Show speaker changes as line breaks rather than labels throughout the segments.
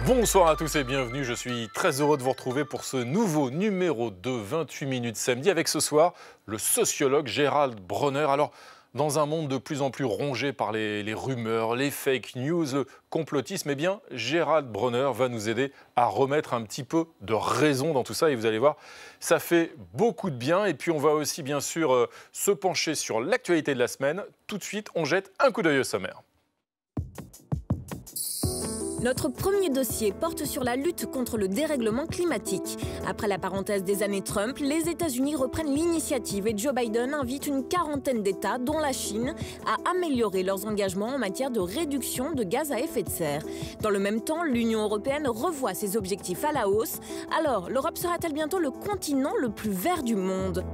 Bonsoir à tous et bienvenue, je suis très heureux de vous retrouver pour ce nouveau numéro de 28 minutes samedi avec ce soir le sociologue Gérald Bronner. Alors, dans un monde de plus en plus rongé par les rumeurs, les fake news, le complotisme, eh bien, Gérald Bronner va nous aider à remettre un petit peu de raison dans tout ça et vous allez voir, ça fait beaucoup de bien. Et puis, on va aussi bien sûr se pencher sur l'actualité de la semaine. Tout de suite, on jette un coup d'œil au sommaire.
Notre premier dossier porte sur la lutte contre le dérèglement climatique. Après la parenthèse des années Trump, les États-Unis reprennent l'initiative et Joe Biden invite une quarantaine d'États, dont la Chine, à améliorer leurs engagements en matière de réduction de gaz à effet de serre. Dans le même temps, l'Union européenne revoit ses objectifs à la hausse. Alors, l'Europe sera-t-elle bientôt le continent le plus vert du monde ?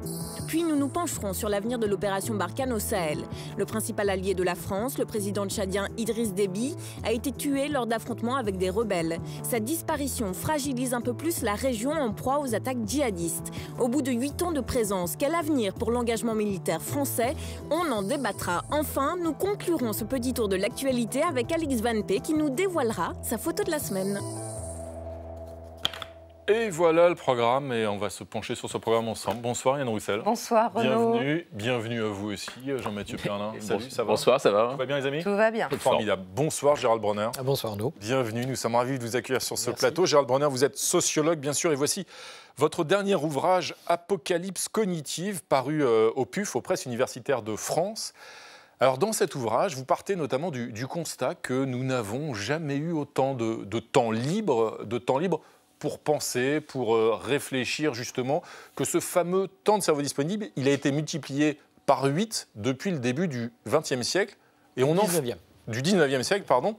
Puis nous nous pencherons sur l'avenir de l'opération Barkhane au Sahel. Le principal allié de la France, le président tchadien Idriss Déby, a été tué lors d'affrontements avec des rebelles. Sa disparition fragilise un peu plus la région en proie aux attaques djihadistes. Au bout de 8 ans de présence, quel avenir pour l'engagement militaire français ? On en débattra. Enfin, nous conclurons ce petit tour de l'actualité avec Alix Van P qui nous dévoilera sa photo de la semaine.
Et voilà le programme, et on va se pencher sur ce programme ensemble. Bonsoir Yann Roussel.
Bonsoir Renaud.
Bienvenue à vous aussi, Jean-Mathieu Perlin. Salut, ça va ?
Bonsoir, ça va ?
Tout va bien les amis ?
Tout va bien.
Formidable. Bonsoir Gérald Bronner.
Bonsoir Arnaud.
Bienvenue, nous sommes ravis de vous accueillir sur ce plateau. Gérald Bronner, vous êtes sociologue bien sûr, et voici votre dernier ouvrage, Apocalypse cognitive, paru au PUF, aux Presses universitaires de France. Alors dans cet ouvrage, vous partez notamment du constat que nous n'avons jamais eu autant de temps libre pour penser, pour réfléchir justement, que ce fameux temps de cerveau disponible, il a été multiplié par 8 depuis le début du XXe siècle. Et on du 19e siècle, pardon.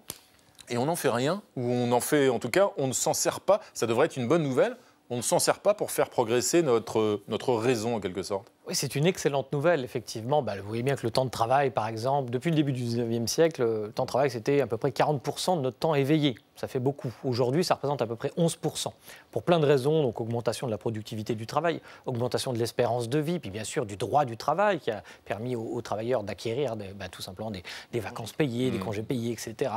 Et on n'en fait rien, ou on en fait, en tout cas, on ne s'en sert pas. Ça devrait être une bonne nouvelle. On ne s'en sert pas pour faire progresser notre raison, en quelque sorte.
Oui, c'est une excellente nouvelle, effectivement. Vous voyez bien que le temps de travail, par exemple, depuis le début du 19e siècle, le temps de travail, c'était à peu près 40% de notre temps éveillé. Ça fait beaucoup. Aujourd'hui, ça représente à peu près 11%. Pour plein de raisons, donc augmentation de la productivité du travail, augmentation de l'espérance de vie, puis bien sûr du droit du travail qui a permis aux travailleurs d'acquérir tout simplement des vacances payées, des congés payés, etc.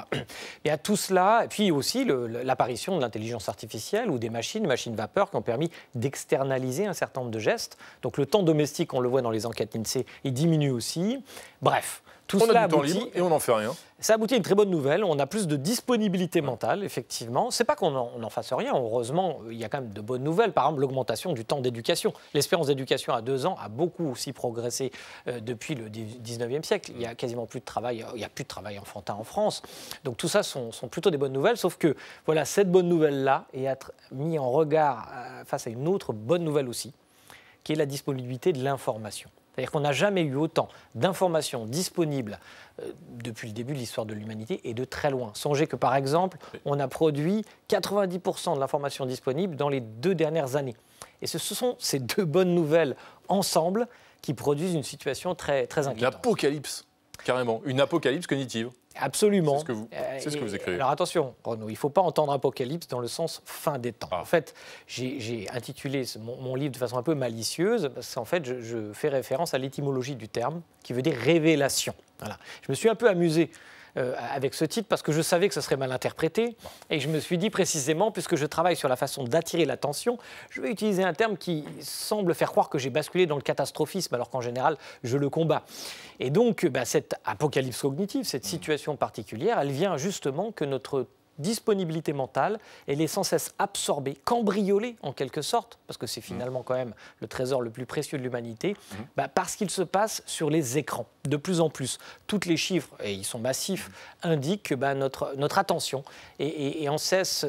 Et à tout cela, et puis aussi l'apparition de l'intelligence artificielle ou des machines vapeur qui ont permis d'externaliser un certain nombre de gestes. Donc le temps domestique, on le voit dans les enquêtes INSEE, il diminue aussi. Bref, tout cela
aboutit... On a du temps libre et on n'en fait rien.
Ça aboutit à une très bonne nouvelle. On a plus de disponibilité mentale, effectivement. C'est pas qu'on n'en fasse rien. Heureusement, il y a quand même de bonnes nouvelles. Par exemple, l'augmentation du temps d'éducation. L'espérance d'éducation à 2 ans a beaucoup aussi progressé depuis le 19e siècle. Il y a quasiment plus de travail. Il n'y a plus de travail enfantin en France. Donc tout ça sont plutôt des bonnes nouvelles. Sauf que voilà, cette bonne nouvelle-là est à être mise en regard face à une autre bonne nouvelle aussi, qui est la disponibilité de l'information. C'est-à-dire qu'on n'a jamais eu autant d'informations disponibles depuis le début de l'histoire de l'humanité et de très loin. Songez que, par exemple, on a produit 90% de l'information disponible dans les 2 dernières années. Et ce sont ces 2 bonnes nouvelles ensemble qui produisent une situation très, très inquiétante.
L'apocalypse, carrément. Une apocalypse cognitive.
Absolument.
C'est ce que vous écrivez.
Alors attention, Renaud, il ne faut pas entendre apocalypse dans le sens fin des temps. En fait, j'ai intitulé mon livre de façon un peu malicieuse, parce qu'en fait, je fais référence à l'étymologie du terme, qui veut dire révélation. Voilà. Je me suis un peu amusé avec ce titre parce que je savais que ça serait mal interprété et je me suis dit précisément, puisque je travaille sur la façon d'attirer l'attention, je vais utiliser un terme qui semble faire croire que j'ai basculé dans le catastrophisme alors qu'en général je le combats. Et donc cette apocalypse cognitive, cette situation particulière, elle vient justement que notre disponibilité mentale, elle est sans cesse absorbée, cambriolée en quelque sorte, parce que c'est finalement quand même le trésor le plus précieux de l'humanité, parce qu'il se passe sur les écrans, de plus en plus. Tous les chiffres, et ils sont massifs, indiquent que notre attention est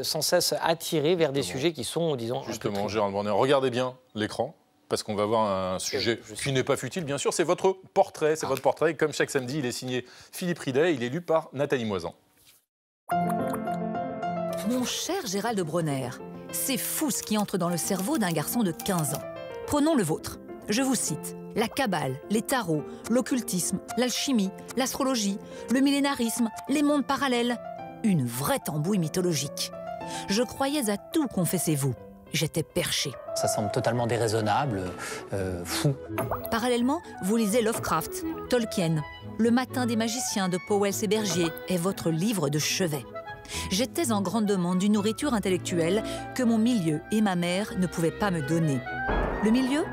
sans cesse attirée vers des sujets qui sont, disons...
Justement, Gérald Bronner, regardez bien l'écran, parce qu'on va voir un sujet qui n'est pas futile, bien sûr, c'est votre portrait, votre portrait, comme chaque samedi, il est signé Philippe Ridet, il est lu par Nathalie Moisan.
Mon cher Gérald Bronner, c'est fou ce qui entre dans le cerveau d'un garçon de 15 ans. Prenons le vôtre. Je vous cite. La cabale, les tarots, l'occultisme, l'alchimie, l'astrologie, le millénarisme, les mondes parallèles. Une vraie tambouille mythologique. Je croyais à tout, confessez-vous. J'étais perché.
Ça semble totalement déraisonnable, fou.
Parallèlement, vous lisez Lovecraft, Tolkien. Le matin des magiciens de Powell et Bergier est votre livre de chevet. J'étais en grande demande d'une nourriture intellectuelle que mon milieu et ma mère ne pouvaient pas me donner. Le milieu ?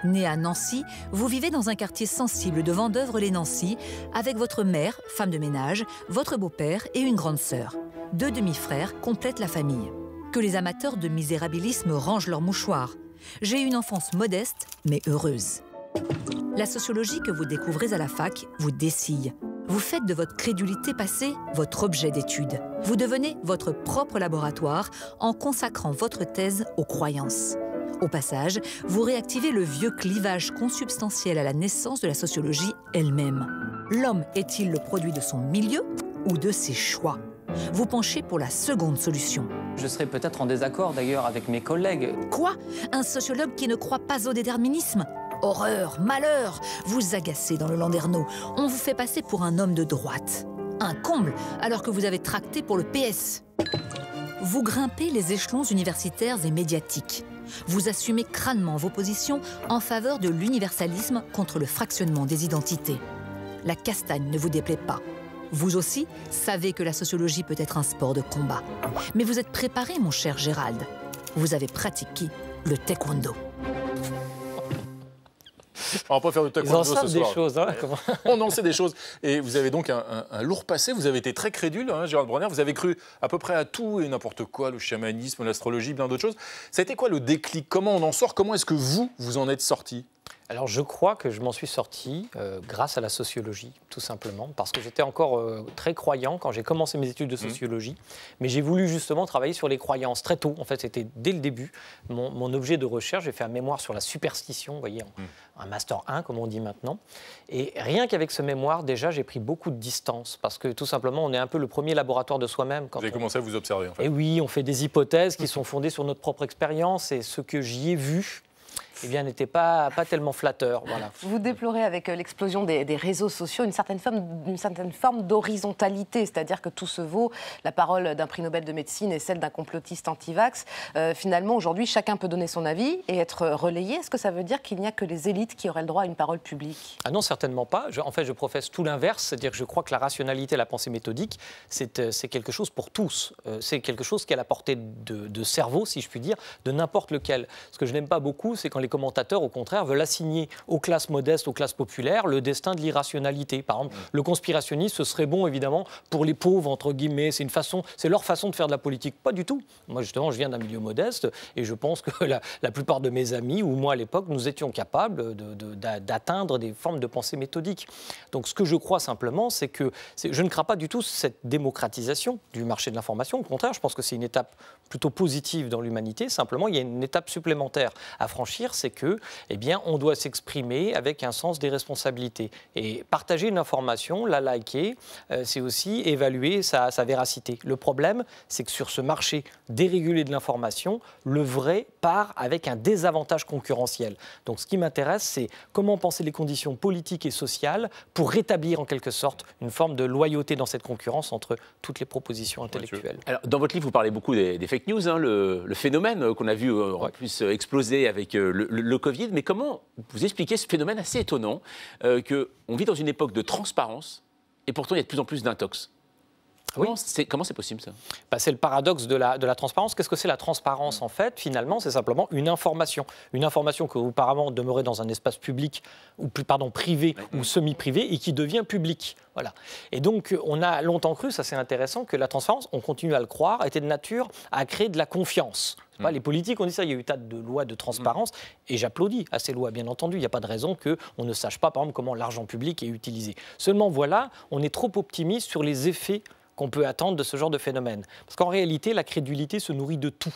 Né à Nancy, vous vivez dans un quartier sensible de Vendeuvre-les-Nancy avec votre mère, femme de ménage, votre beau-père et une grande sœur. 2 demi-frères complètent la famille. Que les amateurs de misérabilisme rangent leurs mouchoirs. J'ai une enfance modeste, mais heureuse. La sociologie que vous découvrez à la fac vous dessille. Vous faites de votre crédulité passée votre objet d'étude. Vous devenez votre propre laboratoire en consacrant votre thèse aux croyances. Au passage, vous réactivez le vieux clivage consubstantiel à la naissance de la sociologie elle-même. L'homme est-il le produit de son milieu ou de ses choix ? Vous penchez pour la seconde solution.
Je serais peut-être en désaccord d'ailleurs avec mes collègues.
Quoi ? Un sociologue qui ne croit pas au déterminisme ? Horreur, malheur, vous agacez dans le Landerneau. On vous fait passer pour un homme de droite. Un comble, alors que vous avez tracté pour le PS. Vous grimpez les échelons universitaires et médiatiques. Vous assumez crânement vos positions en faveur de l'universalisme contre le fractionnement des identités. La castagne ne vous déplaît pas. Vous aussi savez que la sociologie peut être un sport de combat. Mais vous êtes préparé, mon cher Gérald. Vous avez pratiqué le taekwondo.
On va pas faire de taekwondo ce soir.
Ils en savent des choses. Hein,
on en sait des choses. Et vous avez donc un lourd passé. Vous avez été très crédule, hein, Gérald Bronner. Vous avez cru à peu près à tout et n'importe quoi, le chamanisme, l'astrologie, bien d'autres choses. Ça a été quoi le déclic? Comment on en sort? Comment est-ce que vous en êtes sorti?
Alors je crois que je m'en suis sorti grâce à la sociologie, tout simplement, parce que j'étais encore très croyant quand j'ai commencé mes études de sociologie, mais j'ai voulu justement travailler sur les croyances très tôt. En fait, c'était dès le début mon objet de recherche. J'ai fait un mémoire sur la superstition, vous voyez, un master 1 comme on dit maintenant. Et rien qu'avec ce mémoire, déjà, j'ai pris beaucoup de distance, parce que tout simplement, on est un peu le premier laboratoire de soi-même. Vous
avez commencé à vous observer, en fait.
Et oui, on fait des hypothèses qui sont fondées sur notre propre expérience, et ce que j'y ai vu, eh bien, n'était pas tellement flatteur. Voilà.
Vous déplorez avec l'explosion des réseaux sociaux une certaine forme d'horizontalité, c'est-à-dire que tout se vaut. La parole d'un prix Nobel de médecine et celle d'un complotiste anti-vax. Finalement, aujourd'hui, chacun peut donner son avis et être relayé. Est-ce que ça veut dire qu'il n'y a que les élites qui auraient le droit à une parole publique?
Ah non, certainement pas. En fait, je professe tout l'inverse, c'est-à-dire que je crois que la rationalité, la pensée méthodique, c'est quelque chose pour tous. C'est quelque chose qui est à la portée de cerveau, si je puis dire, de n'importe lequel. Ce que je n'aime pas beaucoup, c'est quand les commentateurs, au contraire, veulent assigner aux classes modestes, aux classes populaires, le destin de l'irrationalité. Par exemple, le conspirationnisme, ce serait bon, évidemment, pour les pauvres, entre guillemets. C'est leur façon de faire de la politique. Pas du tout. Moi, justement, je viens d'un milieu modeste et je pense que la plupart de mes amis, ou moi à l'époque, nous étions capables d'atteindre des formes de pensée méthodique. Donc, ce que je crois simplement, c'est que je ne crains pas du tout cette démocratisation du marché de l'information. Au contraire, je pense que c'est une étape plutôt positive dans l'humanité. Simplement, il y a une étape supplémentaire à franchir, c'est que, eh bien, on doit s'exprimer avec un sens des responsabilités. Et partager une information, la liker, c'est aussi évaluer sa véracité. Le problème, c'est que sur ce marché dérégulé de l'information, le vrai part avec un désavantage concurrentiel. Donc, ce qui m'intéresse, c'est comment penser les conditions politiques et sociales pour rétablir en quelque sorte une forme de loyauté dans cette concurrence entre toutes les propositions intellectuelles.
Alors, dans votre livre, vous parlez beaucoup des fake news, hein, le phénomène qu'on a vu en plus exploser avec le Covid. Mais comment vous expliquez ce phénomène assez étonnant qu'on vit dans une époque de transparence et pourtant il y a de plus en plus d'intox? Comment c'est possible, ça?
C'est le paradoxe de la transparence. Qu'est-ce que c'est la transparence, en fait? Finalement, c'est simplement une information. Une information qui auparavant demeurait dans un espace public, ou privé ou semi-privé, et qui devient public. Voilà. Et donc, on a longtemps cru, ça c'est intéressant, que la transparence, on continue à le croire, était de nature à créer de la confiance. Les politiques ont dit ça, il y a eu tas de lois de transparence, et j'applaudis à ces lois, bien entendu. Il n'y a pas de raison qu'on ne sache pas, par exemple, comment l'argent public est utilisé. Seulement, voilà, on est trop optimiste sur les effets qu'on peut attendre de ce genre de phénomène. Parce qu'en réalité, la crédulité se nourrit de tout.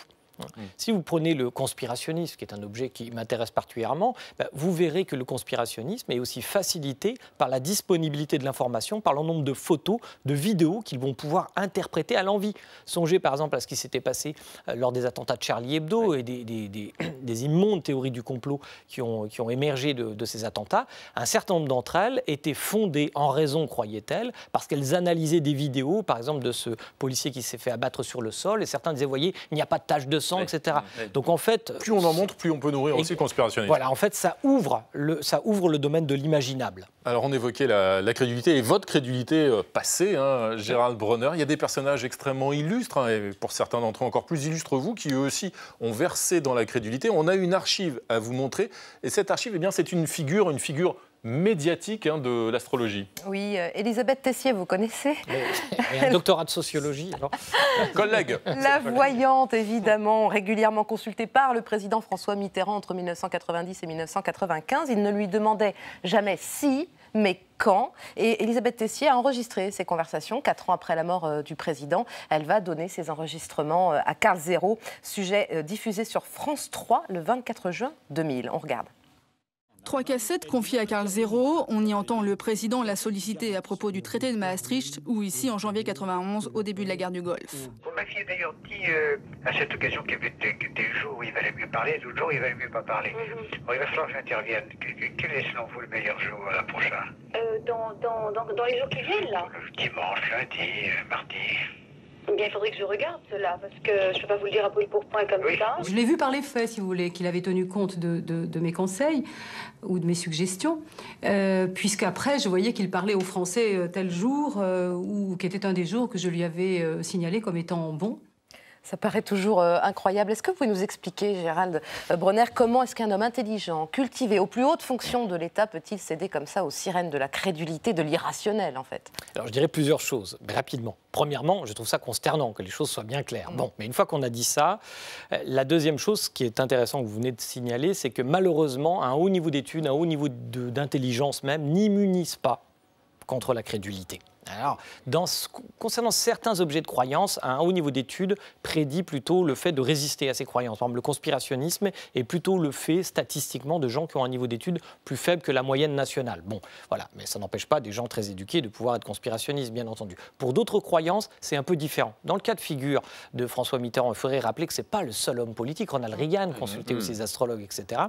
Si vous prenez le conspirationnisme, qui est un objet qui m'intéresse particulièrement, vous verrez que le conspirationnisme est aussi facilité par la disponibilité de l'information, par le nombre de photos, de vidéos qu'ils vont pouvoir interpréter à l'envi. Songez par exemple à ce qui s'était passé lors des attentats de Charlie Hebdo et des immondes théories du complot qui ont émergé de ces attentats. Un certain nombre d'entre elles étaient fondées en raison, croyaient-elles, parce qu'elles analysaient des vidéos, par exemple de ce policier qui s'est fait abattre sur le sol, et certains disaient, voyez, il n'y a pas de tache de sang sang, etc. Donc en fait...
Plus on en montre, plus on peut nourrir aussi le conspirationnisme.
Voilà, en fait, ça ouvre le domaine de l'imaginable.
Alors on évoquait la crédulité et votre crédulité passée, hein, Gérald Bronner. Il y a des personnages extrêmement illustres, hein, et pour certains d'entre eux encore plus illustres vous, qui eux aussi ont versé dans la crédulité. On a une archive à vous montrer, et cette archive, eh bien, c'est une figure médiatique de l'astrologie.
Oui, Elisabeth Tessier, vous connaissez?
Et un doctorat de sociologie, alors.
Collègue.
La voyante, évidemment, régulièrement consultée par le président François Mitterrand entre 1990 et 1995. Il ne lui demandait jamais si, mais quand. Et Elisabeth Tessier a enregistré ces conversations 4 ans après la mort du président. Elle va donner ces enregistrements à Carl Zero, sujet diffusé sur France 3 le 24 juin 2000. On regarde.
3 cassettes confiées à Carl Zero. On y entend le président la solliciter à propos du traité de Maastricht ou ici en janvier 91 au début de la guerre du Golfe.
Vous m'aviez d'ailleurs dit à cette occasion qu'il y avait des jours où il valait mieux parler, d'autres jours où il valait mieux pas parler. Alors, il va falloir que j'intervienne. Quel est selon vous le meilleur jour prochain?
Dans les jours qui viennent là?
Dimanche, lundi, mardi.
Eh bien, il faudrait que je regarde cela, parce que je ne peux pas vous le dire à brûle pour point comme ça.
Je l'ai vu par les faits, si vous voulez, qu'il avait tenu compte de mes conseils ou de mes suggestions, puisqu'après, je voyais qu'il parlait aux Français tel jour, ou qui était un des jours que je lui avais signalé comme étant bon.
Ça paraît toujours incroyable. Est-ce que vous pouvez nous expliquer, Gérald Bronner, comment est-ce qu'un homme intelligent, cultivé, aux plus hautes fonctions de l'État peut-il céder comme ça aux sirènes de la crédulité, de l'irrationnel, en fait?
Alors, je dirais plusieurs choses, mais rapidement. Premièrement, je trouve ça consternant, que les choses soient bien claires. Bon, mais une fois qu'on a dit ça, la deuxième chose qui est intéressante que vous venez de signaler, c'est que malheureusement, un haut niveau d'études, un haut niveau d'intelligence même, n'immunise pas contre la crédulité. Alors, concernant certains objets de croyance, un haut niveau d'études prédit plutôt le fait de résister à ces croyances. Par exemple, le conspirationnisme est plutôt le fait, statistiquement, de gens qui ont un niveau d'études plus faible que la moyenne nationale. Bon, voilà, mais ça n'empêche pas des gens très éduqués de pouvoir être conspirationnistes, bien entendu. Pour d'autres croyances, c'est un peu différent. Dans le cas de figure de François Mitterrand, il faudrait rappeler que ce n'est pas le seul homme politique. Ronald Reagan consultait aussi les astrologues, etc.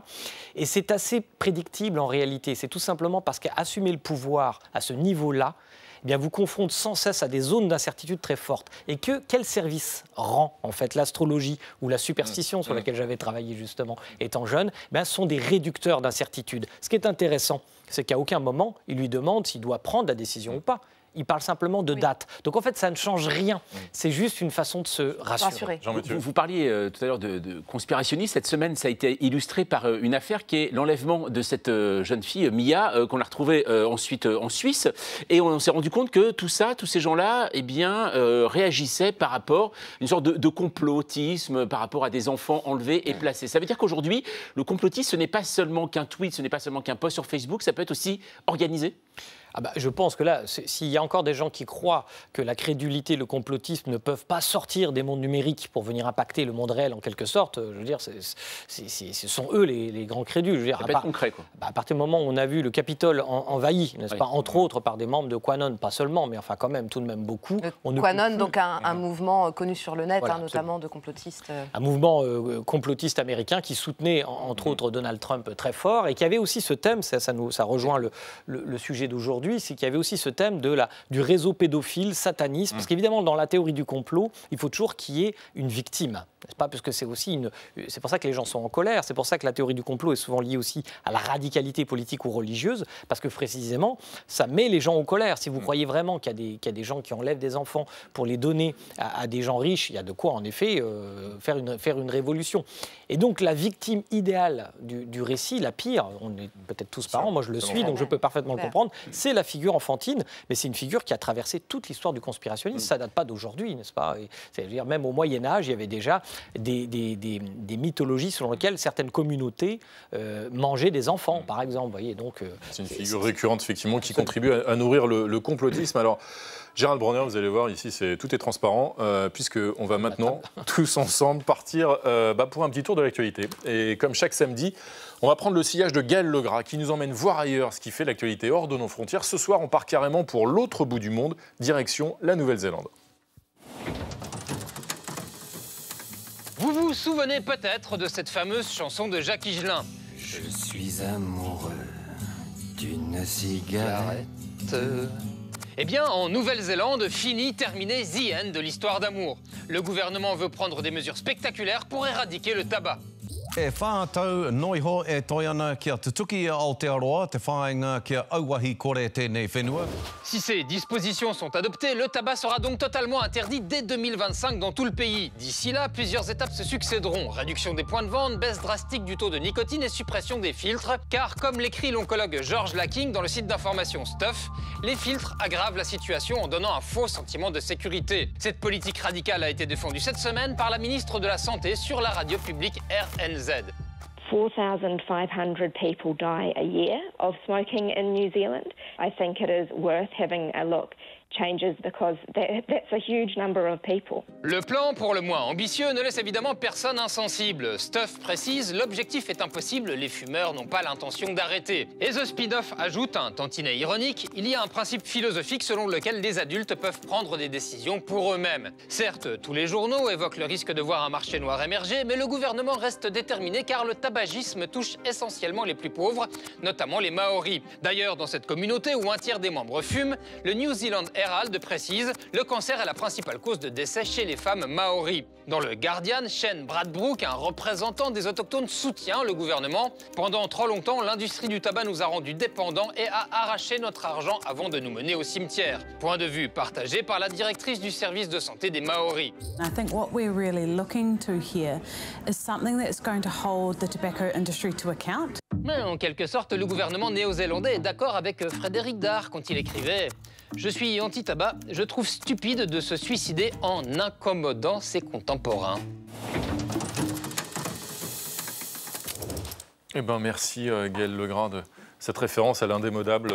Et c'est assez prédictible en réalité. C'est tout simplement parce qu'assumer le pouvoir à ce niveau-là, eh bien, vous confronte sans cesse à des zones d'incertitude très fortes. Et quel service rend en fait l'astrologie ou la superstition sur laquelle j'avais travaillé justement étant jeune, sont des réducteurs d'incertitude. Ce qui est intéressant, c'est qu'à aucun moment, il lui demande s'il doit prendre la décision ou pas. Il parle simplement de date. Donc en fait, ça ne change rien. C'est juste une façon de se rassurer.
Vous parliez tout à l'heure de conspirationniste. Cette semaine, ça a été illustré par une affaire qui est l'enlèvement de cette jeune fille, Mia, qu'on a retrouvée ensuite en Suisse. Et on s'est rendu compte que tout ça, tous ces gens-là, réagissaient par rapport à une sorte de complotisme, par rapport à des enfants enlevés et placés. Ça veut dire qu'aujourd'hui, le complotisme, ce n'est pas seulement qu'un tweet, ce n'est pas seulement qu'un post sur Facebook, ça peut être aussi organisé?
Je pense que là, s'il y a encore des gens qui croient que la crédulité, le complotisme ne peuvent pas sortir des mondes numériques pour venir impacter le monde réel en quelque sorte, je veux dire, ce sont eux les grands crédules. Je veux dire,
ça peut être concret, quoi.
À partir du moment où on a vu le Capitole envahi, n'est-ce pas, entre autres par des membres de QAnon, pas seulement, mais enfin quand même, tout de même beaucoup.
QAnon, donc un mouvement connu sur le net, voilà, notamment de complotistes.
Un mouvement complotiste américain qui soutenait entre autres Donald Trump très fort et qui avait aussi ce thème, ça rejoint le sujet d'aujourd'hui, c'est qu'il y avait aussi ce thème du réseau pédophile, sataniste, parce qu'évidemment, dans la théorie du complot, il faut toujours qu'il y ait une victime, n'est-ce pas? Parce que c'est pour ça que les gens sont en colère, c'est pour ça que la théorie du complot est souvent liée aussi à la radicalité politique ou religieuse, parce que précisément, ça met les gens en colère. Si vous croyez vraiment qu'il y a des gens qui enlèvent des enfants pour les donner à des gens riches, il y a de quoi, en effet, faire une révolution. Et donc, la victime idéale du récit, la pire, on est peut-être tous parents, moi je le suis, donc je peux parfaitement le comprendre, c'est la figure enfantine, mais c'est une figure qui a traversé toute l'histoire du conspirationnisme. Ça ne date pas d'aujourd'hui, n'est-ce pas? C'est-à-dire, même au Moyen-Âge, il y avait déjà des mythologies selon lesquelles certaines communautés mangeaient des enfants, par exemple. Vous voyez, donc,
c'est une figure récurrente, effectivement, qui contribue à nourrir le complotisme. Alors, Gérald Bronner, vous allez voir, ici, tout est transparent, puisqu'on va maintenant, tous ensemble, partir pour un petit tour de l'actualité. Et comme chaque samedi, on va prendre le sillage de Gaël Legras, qui nous emmène voir ailleurs ce qui fait l'actualité hors de nos frontières. Ce soir, on part carrément pour l'autre bout du monde, direction la Nouvelle-Zélande.
Vous vous souvenez peut-être de cette fameuse chanson de Jacques Higelin.
Je suis amoureux d'une cigarette.
Eh bien, en Nouvelle-Zélande, fini, terminé, the end de l'histoire d'amour. Le gouvernement veut prendre des mesures spectaculaires pour éradiquer le tabac.
E whātau noiho e toi ana kia te tuki a Aotearoa, te whāinga kia auahi kore tēnei whenua.
Si ces dispositions sont adoptées, le tabac sera donc totalement interdit dès 2025 dans tout le pays. D'ici là, plusieurs étapes se succéderont. Réduction des points de vente, baisse drastique du taux de nicotine et suppression des filtres. Car, comme l'écrit l'oncologue George Lacking dans le site d'information Stuff, les filtres aggravent la situation en donnant un faux sentiment de sécurité. Cette politique radicale a été défendue cette semaine par la ministre de la Santé sur la radio publique RNZ.
4,500 people die a year of smoking in New Zealand. I think it is worth having a look. Changes because that's a huge number of people.
Le plan, pour le moins ambitieux, ne laisse évidemment personne insensible. Stuff précise, l'objectif est impossible, les fumeurs n'ont pas l'intention d'arrêter. Et The Spin-off ajoute, un tantinet ironique, il y a un principe philosophique selon lequel les adultes peuvent prendre des décisions pour eux-mêmes. Certes, tous les journaux évoquent le risque de voir un marché noir émerger, mais le gouvernement reste déterminé car le tabagisme touche essentiellement les plus pauvres, notamment les Maoris. D'ailleurs, dans cette communauté où un tiers des membres fument, le New Zealand Herald précise, le cancer est la principale cause de décès chez les femmes maoris. Dans le Guardian, Shane Bradbrook, un représentant des autochtones, soutient le gouvernement. Pendant trop longtemps, l'industrie du tabac nous a rendus dépendants et a arraché notre argent avant de nous mener au cimetière. Point de vue partagé par la directrice du service de santé des Maoris.
I think what we're really looking to here is something that's going to hold the tobacco industry to account.
Mais en quelque sorte, le gouvernement néo-zélandais est d'accord avec Frédéric Dard quand il écrivait « Je suis anti-tabac, je trouve stupide de se suicider en incommodant ses contemporains. »
Eh ben merci Gaël Legrain de cette référence à l'indémodable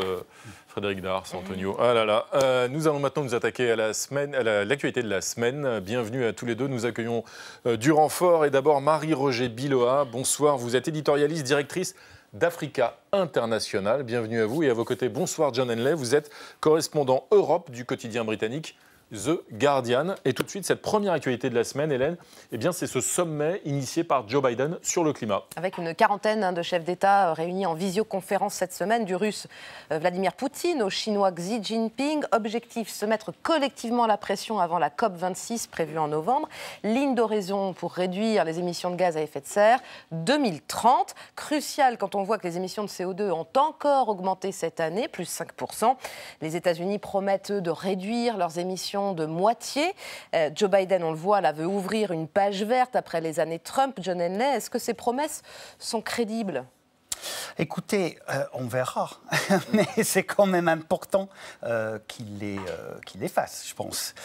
Frédéric Dard, Antonio. Ah là là. Nous allons maintenant nous attaquer à l'actualité de la semaine. Bienvenue à tous les deux. Nous accueillons du renfort et d'abord Marie-Roger Biloa. Bonsoir, vous êtes éditorialiste, directrice d'Africa International. Bienvenue à vous et à vos côtés, bonsoir John Henley. Vous êtes correspondant Europe du quotidien britannique The Guardian. Et tout de suite, cette première actualité de la semaine, Hélène, eh bien, c'est ce sommet initié par Joe Biden sur le climat.
Avec une quarantaine de chefs d'État réunis en visioconférence cette semaine, du russe Vladimir Poutine au chinois Xi Jinping. Objectif, se mettre collectivement la pression avant la COP26 prévue en novembre. Ligne d'horizon pour réduire les émissions de gaz à effet de serre 2030. Crucial quand on voit que les émissions de CO2 ont encore augmenté cette année, plus 5%. Les États-Unis promettent de réduire leurs émissions de moitié. Joe Biden, on le voit, là, veut ouvrir une page verte après les années Trump. John Henley, est-ce que ces promesses sont crédibles ?
Écoutez, on verra, mais c'est quand même important qu'il les fasse, je pense.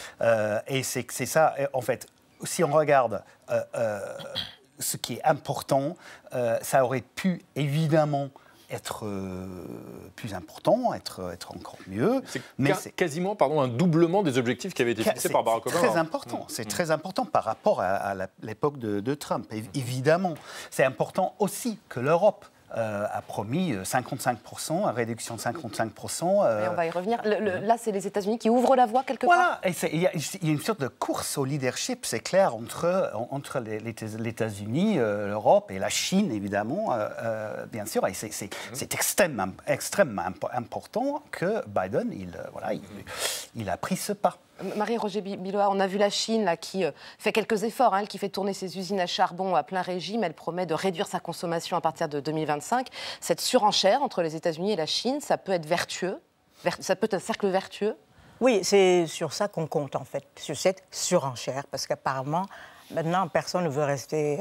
Et c'est ça, en fait, si on regarde ce qui est important, ça aurait pu évidemment être plus important, être encore mieux.
C'est quasiment un doublement des objectifs qui avaient été fixés par Barack Obama.
C'est très important. C'est très important par rapport à l'époque de Trump. Évidemment, c'est important aussi que l'Europe a promis 55%, une réduction de 55%.
Et on va y revenir. Là, c'est les États-Unis qui ouvrent la voie quelque part.
Voilà, il y a une sorte de course au leadership, c'est clair, entre les États-Unis, l'Europe et la Chine, évidemment, bien sûr. Et c'est extrêmement important que Biden, il a pris ce pas.
Marie-Roger Biloa, on a vu la Chine là, qui fait quelques efforts, elle qui fait tourner ses usines à charbon à plein régime. Elle promet de réduire sa consommation à partir de 2025. Cette surenchère entre les États-Unis et la Chine, ça peut être vertueux, ça peut être un cercle vertueux.
Oui, c'est sur ça qu'on compte en fait, sur cette surenchère, parce qu'apparemment, maintenant, personne ne veut rester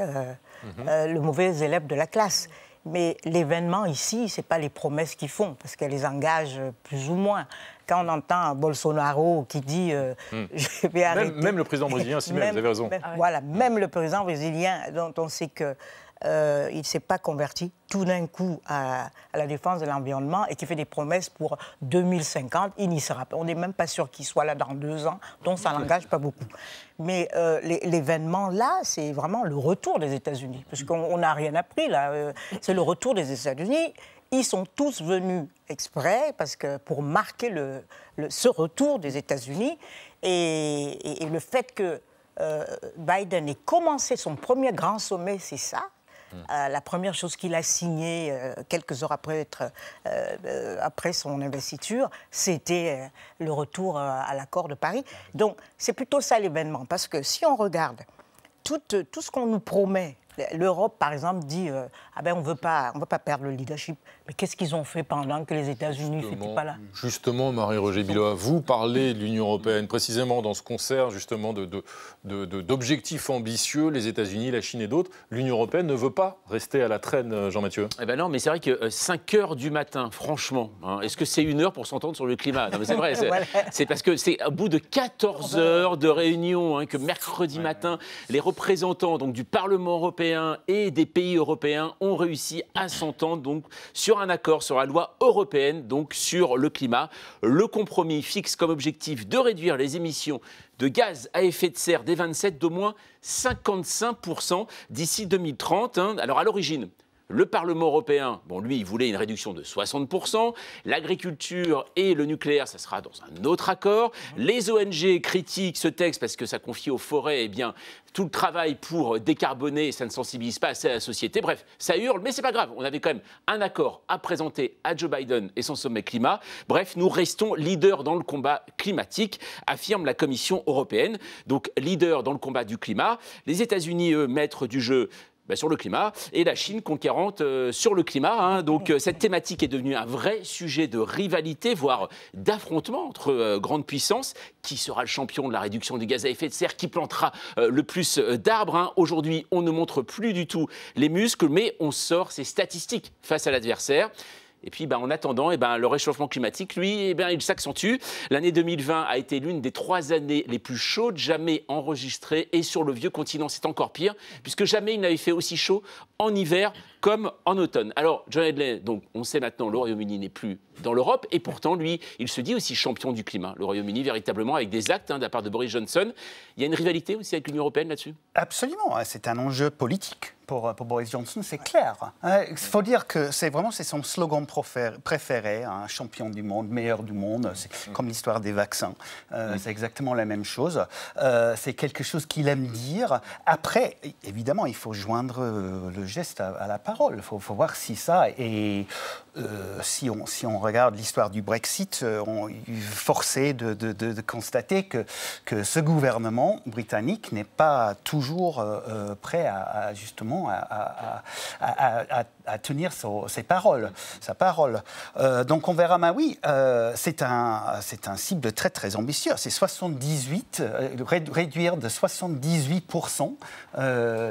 le mauvais élève de la classe. Mais l'événement ici, ce n'est pas les promesses qu'ils font, parce qu'elles les engagent plus ou moins. Quand on entend Bolsonaro qui dit je vais arrêter...
Même le président brésilien, vous avez raison.
Voilà, même le président brésilien, dont on sait qu'il ne s'est pas converti tout d'un coup à la défense de l'environnement et qui fait des promesses pour 2050, il n'y sera pas. On n'est même pas sûr qu'il soit là dans 2 ans, donc ça n'engage pas beaucoup. Mais l'événement là, c'est vraiment le retour des États-Unis, parce qu'on n'a rien appris là. C'est le retour des États-Unis. Ils sont tous venus exprès pour marquer ce retour des États-Unis et le fait que Biden ait commencé son premier grand sommet, c'est ça. la première chose qu'il a signée quelques heures après son investiture, c'était le retour à l'accord de Paris. Donc, c'est plutôt ça l'événement, parce que si on regarde tout ce qu'on nous promet, l'Europe, par exemple, dit on ne veut pas perdre le leadership. Mais qu'est-ce qu'ils ont fait pendant que les États-Unis n'étaient pas là?
Justement, Marie-Roger Biloa, vous parlez de l'Union européenne, précisément dans ce concert justement d'objectifs ambitieux, les États-Unis, la Chine et d'autres. L'Union européenne ne veut pas rester à la traîne, Jean-Mathieu.
Eh ben non, mais c'est vrai que 5 heures du matin, franchement, est-ce que c'est 1 heure pour s'entendre sur le climat? Non, mais c'est vrai, c'est parce que c'est au bout de 14 heures de réunion que mercredi matin, les représentants donc, du Parlement européen et des pays européens ont réussi à s'entendre donc sur un accord sur la loi européenne donc sur le climat. Le compromis fixe comme objectif de réduire les émissions de gaz à effet de serre des 27 d'au moins 55% d'ici 2030. Alors à l'origine, le Parlement européen, lui, il voulait une réduction de 60%. L'agriculture et le nucléaire, ça sera dans un autre accord. Les ONG critiquent ce texte parce que ça confie aux forêts tout le travail pour décarboner, ça ne sensibilise pas assez la société. Bref, ça hurle, mais c'est pas grave. On avait quand même un accord à présenter à Joe Biden et son sommet climat. Bref, nous restons leaders dans le combat climatique, affirme la Commission européenne. Donc, leader dans le combat du climat. Les États-Unis, eux, maîtres du jeu sur le climat, et la Chine conquérante sur le climat. Donc cette thématique est devenue un vrai sujet de rivalité, voire d'affrontement entre grandes puissances. Qui sera le champion de la réduction des gaz à effet de serre? Qui plantera le plus d'arbres? Aujourd'hui, on ne montre plus du tout les muscles, mais on sort ses statistiques face à l'adversaire. Et puis, en attendant, le réchauffement climatique, lui, il s'accentue. L'année 2020 a été l'une des 3 années les plus chaudes jamais enregistrées. Et sur le vieux continent, c'est encore pire, puisque jamais il n'avait fait aussi chaud en hiver comme en automne. Alors, John Hedley, donc, on sait maintenant, le Royaume-Uni n'est plus dans l'Europe. Et pourtant, lui, il se dit aussi champion du climat. Le Royaume-Uni, véritablement, avec des actes de la part de Boris Johnson. Il y a une rivalité aussi avec l'Union européenne là-dessus?
Absolument. C'est un enjeu politique. Pour Boris Johnson, c'est clair. Il faut dire que c'est son slogan préféré, champion du monde, meilleur du monde. C'est comme l'histoire des vaccins. C'est exactement la même chose. C'est quelque chose qu'il aime dire. Après, évidemment, il faut joindre le geste à la parole. Il faut voir si ça est... si on regarde l'histoire du Brexit, on est forcé de constater que ce gouvernement britannique n'est pas toujours prêt à justement à tenir sa parole. Donc on verra, oui, c'est un cible très très ambitieux. C'est 78, réduire de 78%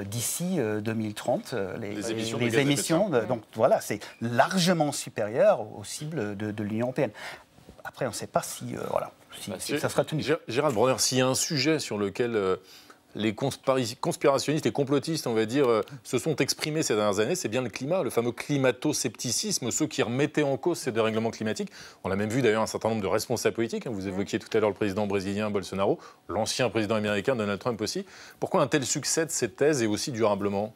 d'ici 2030 les émissions. Donc voilà, c'est largement supérieur aux cibles de l'Union européenne. Après, on ne sait pas si ça sera tenu.
Gérald Bronner, s'il y a un sujet sur lequel les conspirationnistes et complotistes, on va dire, se sont exprimés ces dernières années, c'est bien le climat, le fameux climato-scepticisme, ceux qui remettaient en cause ces dérèglements climatiques. On a même vu d'ailleurs un certain nombre de responsables politiques. Vous évoquiez tout à l'heure le président brésilien Bolsonaro, l'ancien président américain Donald Trump aussi. Pourquoi un tel succès de ces thèses et aussi durablement?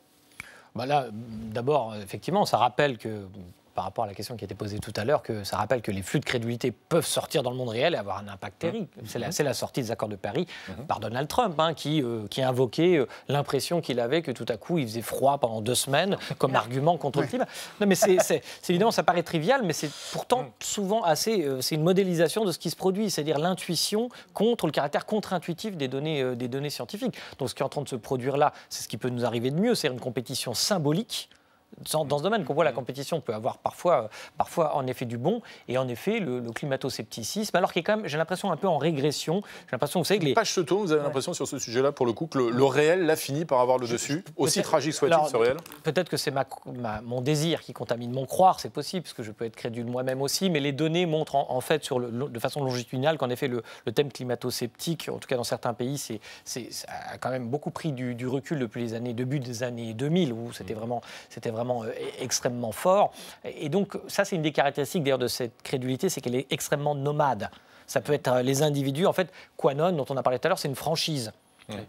Là, d'abord, effectivement, ça rappelle que... par rapport à la question qui a été posée tout à l'heure, que ça rappelle que les flux de crédulité peuvent sortir dans le monde réel et avoir un impact terrible. C'est la sortie des accords de Paris par Donald Trump, qui a invoqué l'impression qu'il avait que tout à coup il faisait froid pendant 2 semaines comme argument contre le climat. Non, mais c'est évidemment, ça paraît trivial, mais c'est pourtant souvent c'est une modélisation de ce qui se produit, c'est-à-dire l'intuition contre le caractère contre-intuitif des données scientifiques. Donc ce qui est en train de se produire là, c'est ce qui peut nous arriver de mieux, c'est une compétition symbolique. Dans ce domaine qu'on voit, la compétition peut avoir parfois en effet du bon, et en effet le climato-scepticisme, alors qu'il est quand même, j'ai l'impression, un peu en régression. J'ai l'impression, vous savez que les
pages se tournent, vous avez l'impression sur ce sujet-là, pour le coup, que le réel l'a fini par avoir le dessus, aussi tragique soit-il ce réel.
Peut-être que c'est mon désir qui contamine mon croire, c'est possible, parce que je peux être crédule moi-même aussi, mais les données montrent en fait de façon longitudinale qu'en effet le thème climato-sceptique, en tout cas dans certains pays, ça a quand même beaucoup pris du recul depuis début des années 2000, où c'était vraiment extrêmement fort. Et donc, ça, c'est une des caractéristiques d'ailleurs de cette crédulité, c'est qu'elle est extrêmement nomade. Ça peut être les individus. En fait, QAnon, dont on a parlé tout à l'heure, c'est une franchise.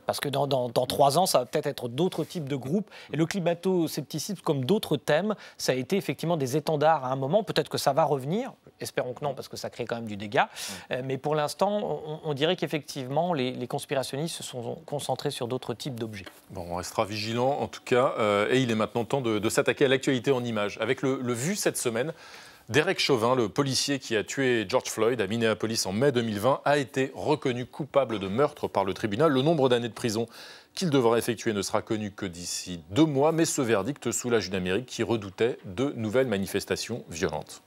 Parce que dans 3 ans, ça va peut-être être d'autres types de groupes. Et le climato-scepticisme, comme d'autres thèmes, ça a été effectivement des étendards à un moment. Peut-être que ça va revenir. Espérons que non, parce que ça crée quand même du dégât. Mais pour l'instant, on dirait qu'effectivement, les conspirationnistes se sont concentrés sur d'autres types d'objets.
Bon, on restera vigilant en tout cas. Et il est maintenant temps de s'attaquer à l'actualité en images. Avec le vu cette semaine, Derek Chauvin, le policier qui a tué George Floyd à Minneapolis en mai 2020, a été reconnu coupable de meurtre par le tribunal. Le nombre d'années de prison qu'il devra effectuer ne sera connu que d'ici 2 mois, mais ce verdict soulage une Amérique qui redoutait de nouvelles manifestations violentes.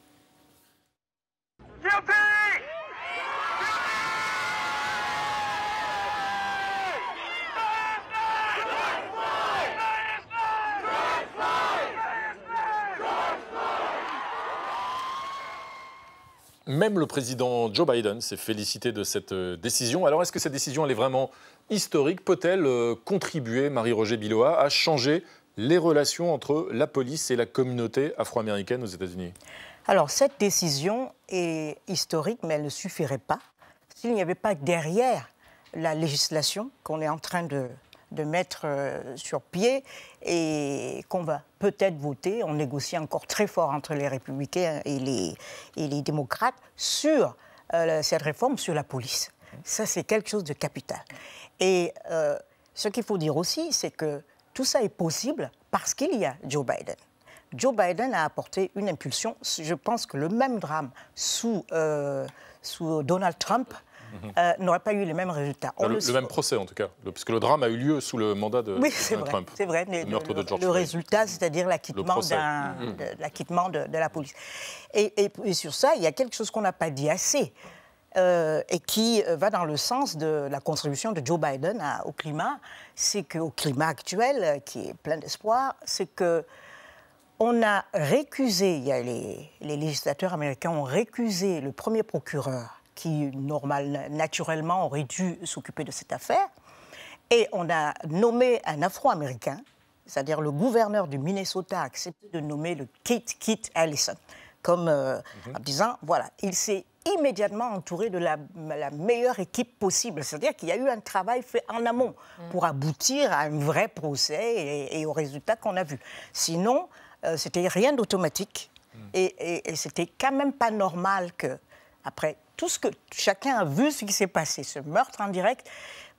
Même le président Joe Biden s'est félicité de cette décision. Alors, est-ce que cette décision, elle est vraiment historique? Peut-elle contribuer, Marie-Roger Biloa, à changer les relations entre la police et la communauté afro-américaine aux États-Unis?
Alors, cette décision est historique, mais elle ne suffirait pas s'il n'y avait pas derrière la législation qu'on est en train de mettre sur pied et qu'on va peut-être voter. On négocie encore très fort entre les républicains et les démocrates sur cette réforme sur la police. Ça, c'est quelque chose de capital. Et ce qu'il faut dire aussi, c'est que tout ça est possible parce qu'il y a Joe Biden. Joe Biden a apporté une impulsion. Je pense que le même drame sous Donald Trump n'aurait pas eu les mêmes résultats.
Le même procès, en tout cas, puisque le drame a eu lieu sous le mandat de Trump.
C'est vrai,
le meurtre de George
le
Floyd.
résultat, c'est-à-dire l'acquittement de la police. Et sur ça, il y a quelque chose qu'on n'a pas dit assez, et qui va dans le sens de la contribution de Joe Biden au climat. C'est qu'au climat actuel, qui est plein d'espoir, c'est que on a récusé, les législateurs américains ont récusé le premier procureur qui, naturellement, aurait dû s'occuper de cette affaire. Et on a nommé un Afro-Américain, c'est-à-dire le gouverneur du Minnesota a accepté de nommer le Kit Ellison, comme en disant, voilà, il s'est immédiatement entouré de la meilleure équipe possible. C'est-à-dire qu'il y a eu un travail fait en amont pour aboutir à un vrai procès et au résultat qu'on a vu. Sinon, c'était rien d'automatique et c'était quand même pas normal que, après tout ce que chacun a vu, ce qui s'est passé, ce meurtre en direct,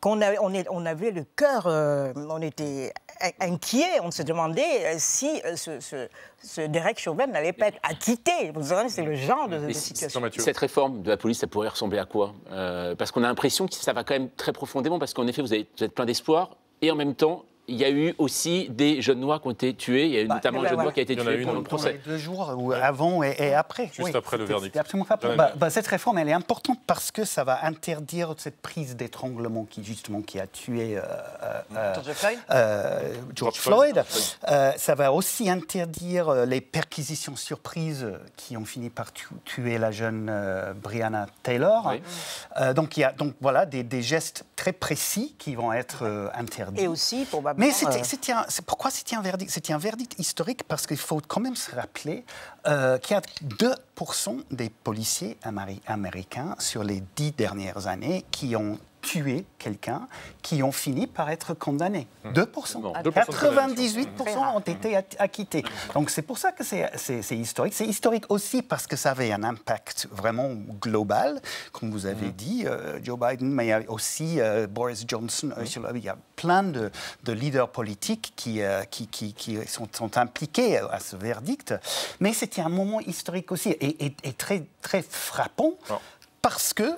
on avait le cœur, on était inquiet, on se demandait si ce Derek Chauvin n'allait pas être acquitté. Vous savez, c'est le genre de situation.
Cette réforme de la police, ça pourrait ressembler à quoi? Parce qu'on a l'impression que ça va quand même très profondément, parce qu'en effet, vous êtes plein d'espoir, et en même temps, il y a eu aussi des jeunes noirs qui ont été tués. Il y a eu notamment un jeune noir qui a été tué pendant le procès.
2 jours avant et après.
Juste après le verdict.
C'est absolument pas. Cette réforme, elle est importante parce que ça va interdire cette prise d'étranglement qui a tué George Floyd. Ça va aussi interdire les perquisitions surprises qui ont fini par tuer la jeune Breonna Taylor. Oui. Donc voilà des gestes très précis qui vont être interdits.
Et aussi probablement.
Mais pourquoi c'était un verdict? C'était un verdict historique parce qu'il faut quand même se rappeler qu'il y a 2% des policiers américains sur les 10 dernières années qui ont tué quelqu'un, qui ont fini par être condamnés. 2%. 98% ont été acquittés. Donc c'est pour ça que c'est historique. C'est historique aussi parce que ça avait un impact vraiment global, comme vous avez dit, Joe Biden, mais il y a aussi Boris Johnson, il y a plein de leaders politiques qui sont impliqués à ce verdict. Mais c'était un moment historique aussi et très, très frappant. Parce que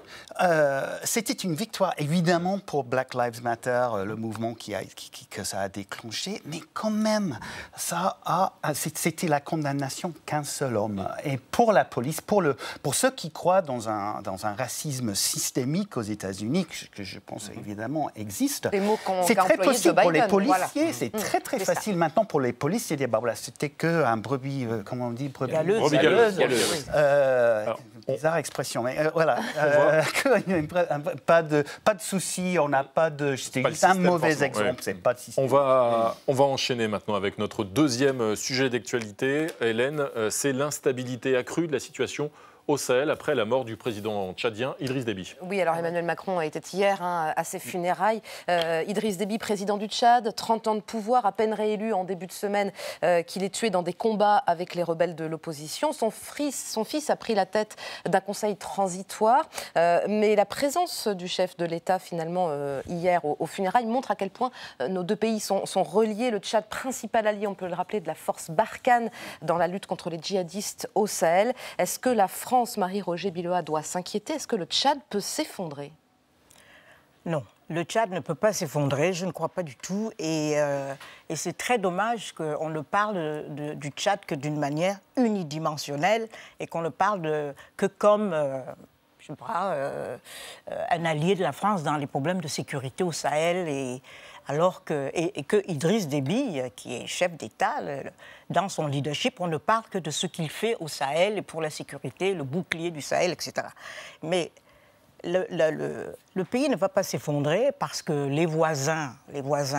c'était une victoire, évidemment, pour Black Lives Matter, le mouvement que ça a déclenché, mais quand même, c'était la condamnation qu'un seul homme. Et pour la police, pour ceux qui croient dans un racisme systémique aux États-Unis, que je pense évidemment existe, c'est très possible pour les policiers, c'est très très facile maintenant pour les policiers de dire, c'était qu'un brebis, comment on dit, brebis galeuse. Bizarre expression, mais voilà. Pas de soucis, on n'a pas de... C'est un mauvais exemple, c'est pas de système.
On va enchaîner maintenant avec notre deuxième sujet d'actualité, Hélène, c'est l'instabilité accrue de la situation au Sahel après la mort du président tchadien Idriss Déby.
Oui, alors Emmanuel Macron était hier à ses funérailles. Idriss Déby, président du Tchad, 30 ans de pouvoir, à peine réélu en début de semaine, qu'il est tué dans des combats avec les rebelles de l'opposition. Son fils a pris la tête d'un conseil transitoire, mais la présence du chef de l'État, finalement, hier aux funérailles, montre à quel point nos deux pays sont reliés. Le Tchad, principal allié, on peut le rappeler, de la force Barkhane dans la lutte contre les djihadistes au Sahel. Est-ce que la France, Marie-Roger Biloa, doit s'inquiéter? Est-ce que le Tchad peut s'effondrer?
Non, le Tchad ne peut pas s'effondrer, je ne crois pas du tout. Et c'est très dommage qu'on ne parle du Tchad que d'une manière unidimensionnelle et qu'on ne parle que comme... je sais pas, un allié de la France dans les problèmes de sécurité au Sahel, alors que Idriss Déby, qui est chef d'État, dans son leadership, on ne parle que de ce qu'il fait au Sahel et pour la sécurité, le bouclier du Sahel, etc. Mais le pays ne va pas s'effondrer parce que les voisins,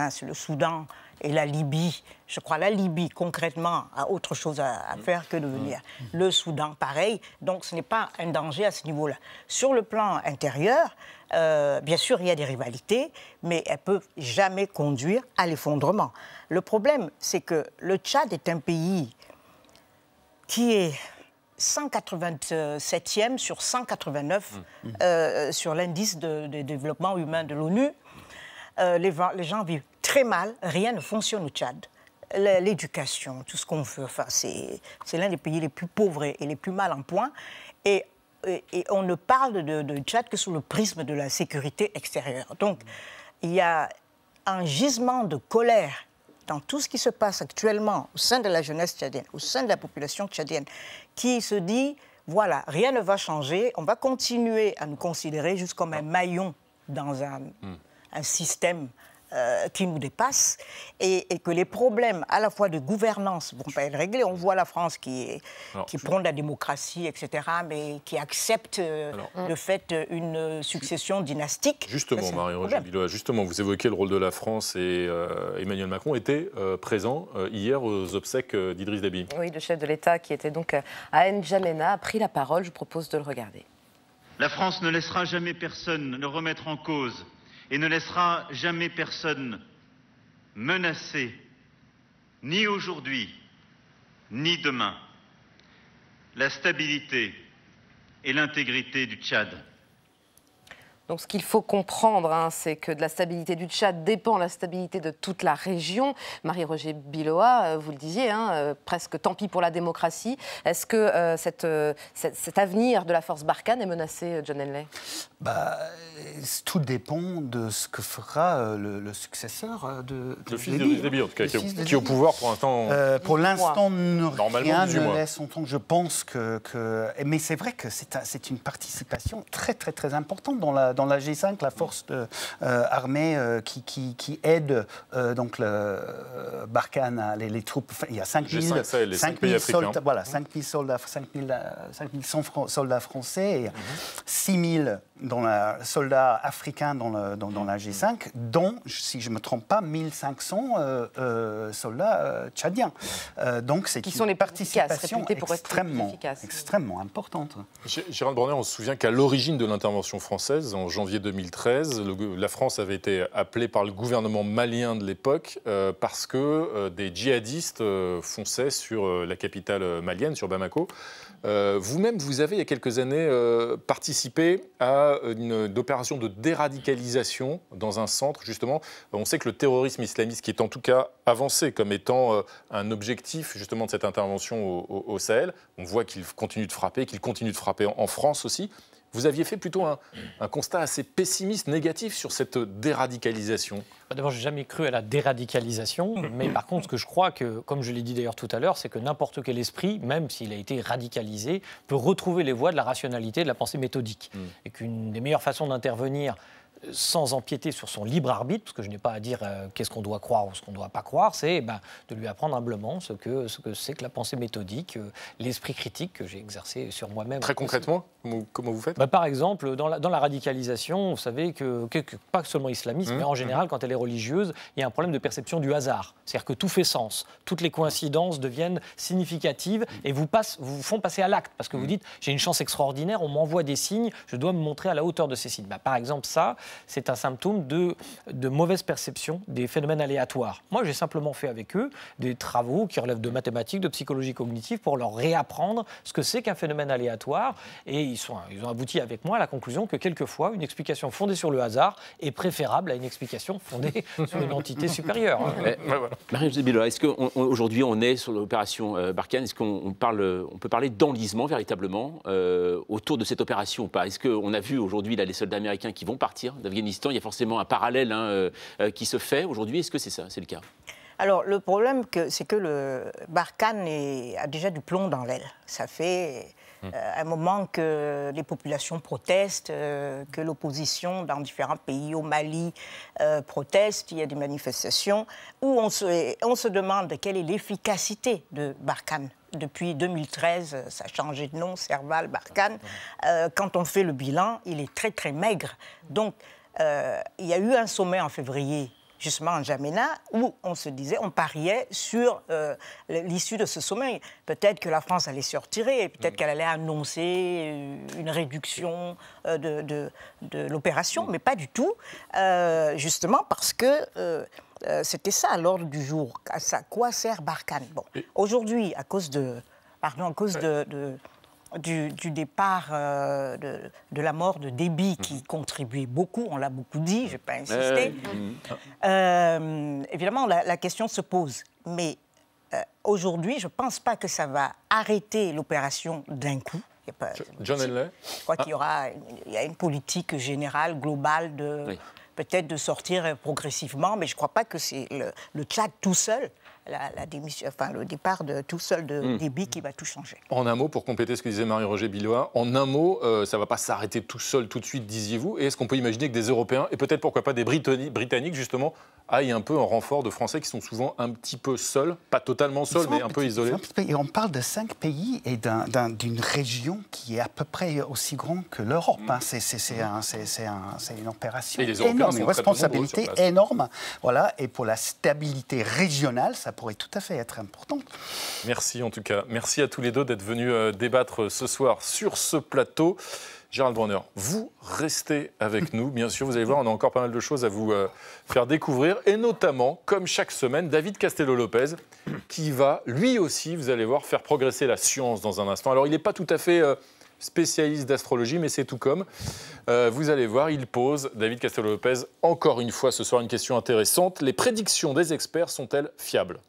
c'est le Soudan et la Libye. Je crois la Libye, concrètement, a autre chose à faire que de venir. Le Soudan, pareil. Donc, ce n'est pas un danger à ce niveau-là. Sur le plan intérieur, bien sûr, il y a des rivalités, mais elles ne peuvent jamais conduire à l'effondrement. Le problème, c'est que le Tchad est un pays qui est 187e sur 189 sur l'indice de développement humain de l'ONU. Les gens vivent très mal, rien ne fonctionne au Tchad. L'éducation, tout ce qu'on fait, enfin, c'est l'un des pays les plus pauvres et les plus mal en point. Et on ne parle de Tchad que sous le prisme de la sécurité extérieure. Donc, il y a un gisement de colère dans tout ce qui se passe actuellement au sein de la jeunesse tchadienne, au sein de la population tchadienne, qui se dit, voilà, rien ne va changer, on va continuer à nous considérer juste comme un maillon dans un système qui nous dépasse et que les problèmes à la fois de gouvernance ne vont pas être réglés. On voit la France qui prône la démocratie, etc., mais qui accepte de fait une succession dynastique.
Justement, Marie-Roger Biloa, justement, vous évoquez le rôle de la France et Emmanuel Macron était présent hier aux obsèques d'Idriss Déby.
Oui, le chef de l'État qui était donc à N'Djamena a pris la parole. Je vous propose de le regarder.
La France ne laissera jamais personne le remettre en cause et ne laissera jamais personne menacé, ni aujourd'hui, ni demain, la stabilité et l'intégrité du Tchad.
Donc ce qu'il faut comprendre, c'est que de la stabilité du Tchad dépend la stabilité de toute la région. Marie-Roger Biloa, vous le disiez, presque tant pis pour la démocratie. Est-ce que cet avenir de la force Barkhane est menacé, John Henley?
Tout dépend de ce que fera le successeur de
le fils d'Idriss Déby, en tout cas, qui est au pouvoir pour l'instant.
Pour l'instant, rien ne laisse entendre. Je pense mais c'est vrai que c'est une participation très, très, très importante dans la G5, la force armée qui aide donc le Barkhane, les troupes. Il y a 5000 soldats, voilà, 5100 soldats français et 6000 soldats africains dans la G5, dont, si je ne me trompe pas, 1500 soldats tchadiens. Donc c'est une participation extrêmement importante.
Gérald Bronner, on se souvient qu'à l'origine de l'intervention française, en janvier 2013, la France avait été appelée par le gouvernement malien de l'époque parce que des djihadistes fonçaient sur la capitale malienne, sur Bamako. Vous-même, vous avez, il y a quelques années, participé à une opération de déradicalisation dans un centre, justement. On sait que le terrorisme islamiste, qui est en tout cas avancé comme étant un objectif, justement, de cette intervention au Sahel, on voit qu'il continue de frapper, en France aussi. Vous aviez fait plutôt un constat assez pessimiste, négatif sur cette déradicalisation.
D'abord, je n'ai jamais cru à la déradicalisation, mais par contre, ce que je crois, comme je l'ai dit d'ailleurs tout à l'heure, c'est que n'importe quel esprit, même s'il a été radicalisé, peut retrouver les voies de la rationalité, de la pensée méthodique. Et qu'une des meilleures façons d'intervenir sans empiéter sur son libre arbitre, parce que je n'ai pas à dire qu'est-ce qu'on doit croire ou ce qu'on ne doit pas croire, c'est de lui apprendre humblement ce que c'est que la pensée méthodique, l'esprit critique que j'ai exercé sur moi-même.
Très concrètement, comment vous faites?
Par exemple, dans la radicalisation, vous savez que pas seulement islamisme, mais en général, quand elle est religieuse, il y a un problème de perception du hasard. C'est-à-dire que tout fait sens, toutes les coïncidences deviennent significatives et vous font passer à l'acte, parce que vous dites, j'ai une chance extraordinaire, on m'envoie des signes, je dois me montrer à la hauteur de ces signes. Par exemple, ça, c'est un symptôme de mauvaise perception des phénomènes aléatoires. Moi, j'ai simplement fait avec eux des travaux qui relèvent de mathématiques, de psychologie cognitive, pour leur réapprendre ce que c'est qu'un phénomène aléatoire. Et ils ont abouti avec moi à la conclusion que quelquefois, une explication fondée sur le hasard est préférable à une explication fondée sur une entité supérieure.
Marie-Josée Bilois, est-ce qu'aujourd'hui on est sur l'opération Barkhane? Est-ce qu'on peut parler d'enlisement véritablement autour de cette opération ou pas? Est-ce qu'on a vu aujourd'hui les soldats américains qui vont partir d'Afghanistan? Il y a forcément un parallèle qui se fait aujourd'hui. Est-ce que c'est ça, c'est le cas?
Alors, le problème, c'est que le Barkhane a déjà du plomb dans l'aile. Ça fait un moment que les populations protestent, que l'opposition dans différents pays, au Mali, proteste. Il y a des manifestations où on se demande quelle est l'efficacité de Barkhane. Depuis 2013, ça a changé de nom, Serval, Barkhane. Quand on fait le bilan, il est très, très maigre. Donc, il y a eu un sommet en février, justement en N'Djamena, où on pariait sur l'issue de ce sommet. Peut-être que la France allait se retirer, peut-être qu'elle allait annoncer une réduction de l'opération, mais pas du tout, justement parce que c'était ça à l'ordre du jour. À quoi sert Barkhane? Bon, aujourd'hui, à cause du départ de la mort de Déby, qui contribuait beaucoup, on l'a beaucoup dit, je ne vais pas insister. Évidemment, la question se pose. Mais aujourd'hui, je ne pense pas que ça va arrêter l'opération d'un coup.
John Henley?
Je crois qu'il y a une politique générale, globale, peut-être de sortir progressivement, mais je ne crois pas que c'est le Tchad tout seul, le départ tout seul de Déby qui va tout changer.
En un mot, pour compléter ce que disait Marie-Roger Bilois, en un mot, ça ne va pas s'arrêter tout seul, tout de suite, disiez-vous. Et est-ce qu'on peut imaginer que des Européens, et peut-être pourquoi pas des Britanniques, justement, aillent un peu en renfort de Français qui sont souvent un petit peu seuls, pas totalement seuls, mais un peu isolés?
Et on parle de 5 pays et d'une région qui est à peu près aussi grande que l'Europe. C'est une opération énorme, une responsabilité énorme. Voilà. Et pour la stabilité régionale, ça pourrait tout à fait être important.
Merci en tout cas. Merci à tous les deux d'être venus débattre ce soir sur ce plateau. Gérald Bronner, vous restez avec nous. Bien sûr, vous allez voir, on a encore pas mal de choses à vous faire découvrir. Et notamment, comme chaque semaine, David Castello-Lopez, qui va, lui aussi, vous allez voir, faire progresser la science dans un instant. Alors, il n'est pas tout à fait spécialiste d'astrologie, mais c'est tout comme. Vous allez voir, il pose, David Castello-Lopez, encore une fois ce soir, une question intéressante. Les prédictions des experts sont-elles fiables ?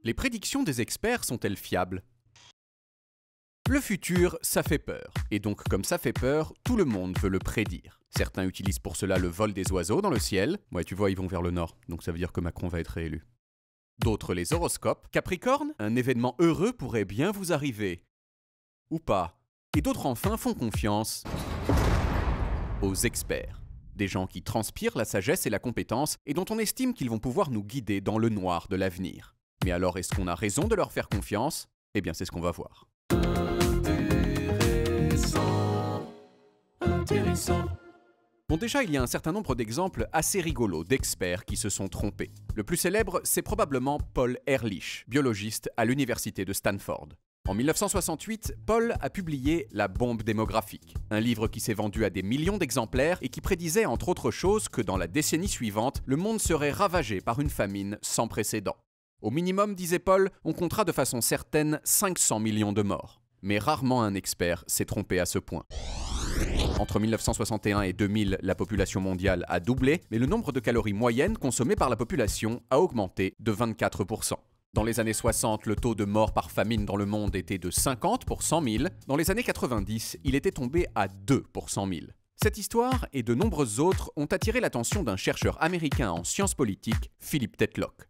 Les prédictions des experts sont-elles fiables? Le futur, ça fait peur. Et donc, comme ça fait peur, tout le monde veut le prédire. Certains utilisent pour cela le vol des oiseaux dans le ciel. Ouais, tu vois, ils vont vers le nord, donc ça veut dire que Macron va être réélu. D'autres les horoscopes. Capricorne, un événement heureux pourrait bien vous arriver. Ou pas. Et d'autres enfin font confiance aux experts. Des gens qui transpirent la sagesse et la compétence et dont on estime qu'ils vont pouvoir nous guider dans le noir de l'avenir. Mais alors, est-ce qu'on a raison de leur faire confiance? Eh bien, c'est ce qu'on va voir. Intéressant. Bon, déjà, il y a un certain nombre d'exemples assez rigolos d'experts qui se sont trompés. Le plus célèbre, c'est probablement Paul Ehrlich, biologiste à l'université de Stanford. En 1968, Paul a publié La bombe démographique, un livre qui s'est vendu à des millions d'exemplaires et qui prédisait, entre autres choses, que dans la décennie suivante, le monde serait ravagé par une famine sans précédent. Au minimum, disait Paul, on comptera de façon certaine 500 millions de morts. Mais rarement un expert s'est trompé à ce point. Entre 1961 et 2000, la population mondiale a doublé, mais le nombre de calories moyennes consommées par la population a augmenté de 24%. Dans les années 60, le taux de mort par famine dans le monde était de 50 pour 100 000. Dans les années 90, il était tombé à 2 pour 100 000. Cette histoire et de nombreuses autres ont attiré l'attention d'un chercheur américain en sciences politiques, Philip Tetlock.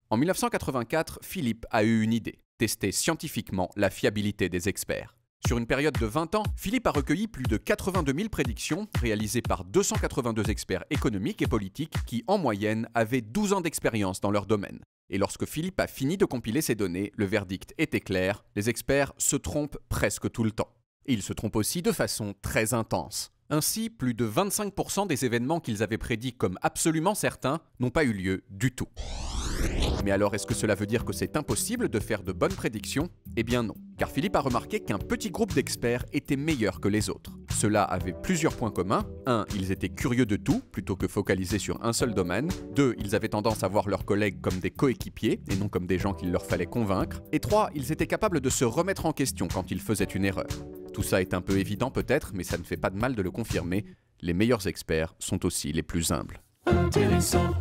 En 1984, Philippe a eu une idée, tester scientifiquement la fiabilité des experts. Sur une période de 20 ans, Philippe a recueilli plus de 82 000 prédictions réalisées par 282 experts économiques et politiques qui, en moyenne, avaient 12 ans d'expérience dans leur domaine. Et lorsque Philippe a fini de compiler ces données, le verdict était clair, les experts se trompent presque tout le temps. Et ils se trompent aussi de façon très intense. Ainsi, plus de 25% des événements qu'ils avaient prédits comme absolument certains n'ont pas eu lieu du tout. Mais alors, est-ce que cela veut dire que c'est impossible de faire de bonnes prédictions? Eh bien non, car Philippe a remarqué qu'un petit groupe d'experts était meilleur que les autres. Cela avait plusieurs points communs. 1. Ils étaient curieux de tout, plutôt que focalisés sur un seul domaine. 2. Ils avaient tendance à voir leurs collègues comme des coéquipiers, et non comme des gens qu'il leur fallait convaincre. Et 3. Ils étaient capables de se remettre en question quand ils faisaient une erreur. Tout ça est un peu évident peut-être, mais ça ne fait pas de mal de le confirmer. Les meilleurs experts sont aussi les plus humbles.
Intéressant.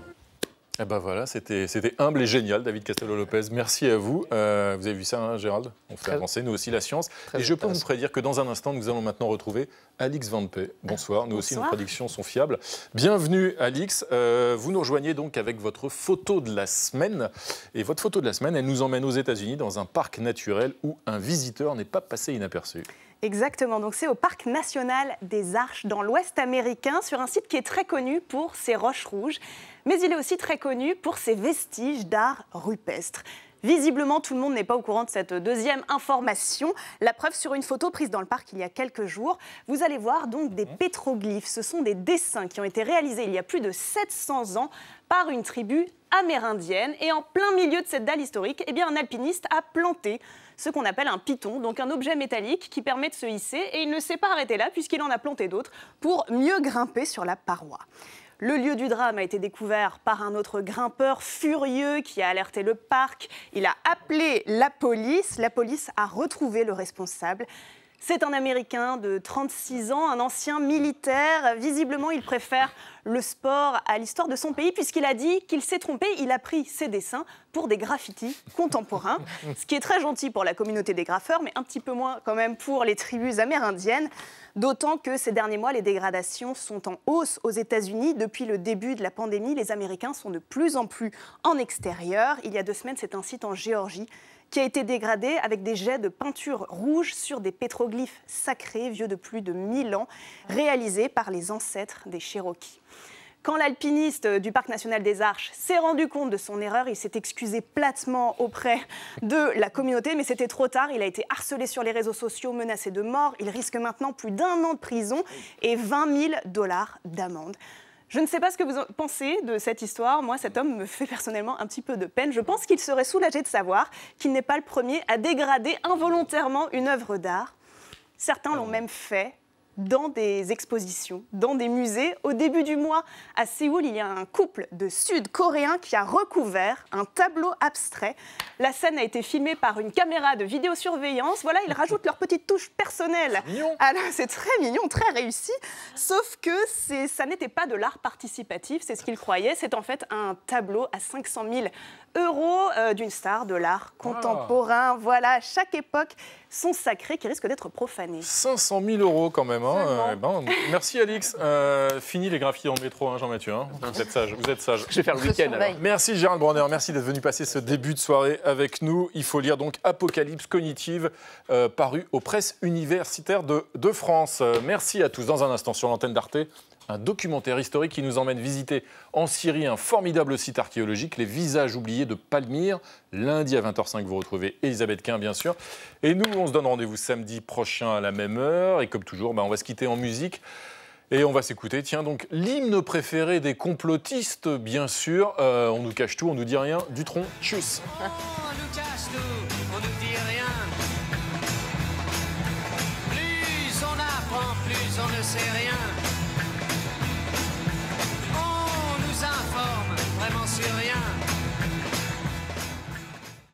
Eh ben voilà, c'était humble et génial, David Castello-Lopez. Merci à vous. Vous avez vu ça, hein, Gérald? On fait avancer, nous aussi, la science. Et je peux vous prédire que dans un instant, nous allons maintenant retrouver Alix Van Pay. Bonsoir. Nous aussi, nos prédictions sont fiables. Bienvenue, Alix. Vous nous rejoignez donc avec votre photo de la semaine. Et votre photo de la semaine, elle nous emmène aux États-Unis dans un parc naturel où un visiteur n'est pas passé inaperçu.
Exactement, donc c'est au Parc national des Arches dans l'Ouest américain, sur un site qui est très connu pour ses roches rouges, mais il est aussi très connu pour ses vestiges d'art rupestre. Visiblement, tout le monde n'est pas au courant de cette deuxième information. La preuve sur une photo prise dans le parc il y a quelques jours. Vous allez voir donc des pétroglyphes. Ce sont des dessins qui ont été réalisés il y a plus de 700 ans par une tribu amérindienne. Et en plein milieu de cette dalle historique, eh bien, un alpiniste a planté ce qu'on appelle un piton, donc un objet métallique qui permet de se hisser. Et il ne s'est pas arrêté là puisqu'il en a planté d'autres pour mieux grimper sur la paroi. Le lieu du drame a été découvert par un autre grimpeur furieux qui a alerté le parc. Il a appelé la police. La police a retrouvé le responsable. C'est un Américain de 36 ans, un ancien militaire. Visiblement, il préfère le sport à l'histoire de son pays puisqu'il a dit qu'il s'est trompé. Il a pris ses dessins pour des graffitis contemporains, ce qui est très gentil pour la communauté des graffeurs, mais un petit peu moins quand même pour les tribus amérindiennes. D'autant que ces derniers mois, les dégradations sont en hausse aux États-Unis. Depuis le début de la pandémie, les Américains sont de plus en plus en extérieur. Il y a 2 semaines, c'est un site en Géorgie qui a été dégradé avec des jets de peinture rouge sur des pétroglyphes sacrés vieux de plus de 1000 ans, réalisés par les ancêtres des Cherokees. Quand l'alpiniste du Parc national des Arches s'est rendu compte de son erreur, il s'est excusé platement auprès de la communauté, mais c'était trop tard. Il a été harcelé sur les réseaux sociaux, menacé de mort. Il risque maintenant plus d'1 an de prison et $20 000 d'amende. Je ne sais pas ce que vous pensez de cette histoire. Moi, cet homme me fait personnellement un petit peu de peine. Je pense qu'il serait soulagé de savoir qu'il n'est pas le premier à dégrader involontairement une œuvre d'art. Certains l'ont même fait dans des expositions, dans des musées. Au début du mois, à Séoul, il y a un couple de Sud-Coréens qui a recouvert un tableau abstrait. La scène a été filmée par une caméra de vidéosurveillance. Voilà, ils rajoutent leur petite touche personnelle. C'est très mignon, très réussi. Sauf que ça n'était pas de l'art participatif, c'est ce qu'ils croyaient. C'est en fait un tableau à 500 000 € d'une star de l'art contemporain. Voilà, à chaque époque, son sacré qui risque d'être profané.
500 000 € quand même. Hein. Merci Alix. Fini les graffitis dans le métro, hein, Jean-Mathieu. Hein. Vous êtes sage. Vous êtes sage.
Je vais faire le week-end alors.
Merci Gérald Bronner. Merci d'être venu passer ce début de soirée avec nous. Il faut lire donc Apocalypse cognitive, paru aux presses universitaires de France. Merci à tous. Dans un instant sur l'antenne d'Arte, un documentaire historique qui nous emmène visiter en Syrie un formidable site archéologique, les visages oubliés de Palmyre. Lundi à 20h05, vous retrouvez Elisabeth Quint, bien sûr. Et nous, on se donne rendez-vous samedi prochain à la même heure. Et comme toujours, on va se quitter en musique. Et on va s'écouter, tiens, donc l'hymne préféré des complotistes, bien sûr. On nous cache tout, on nous dit rien. Dutronc, tchuss.
On nous cache tout, on nous dit rien. Plus on apprend, plus on ne sait rien.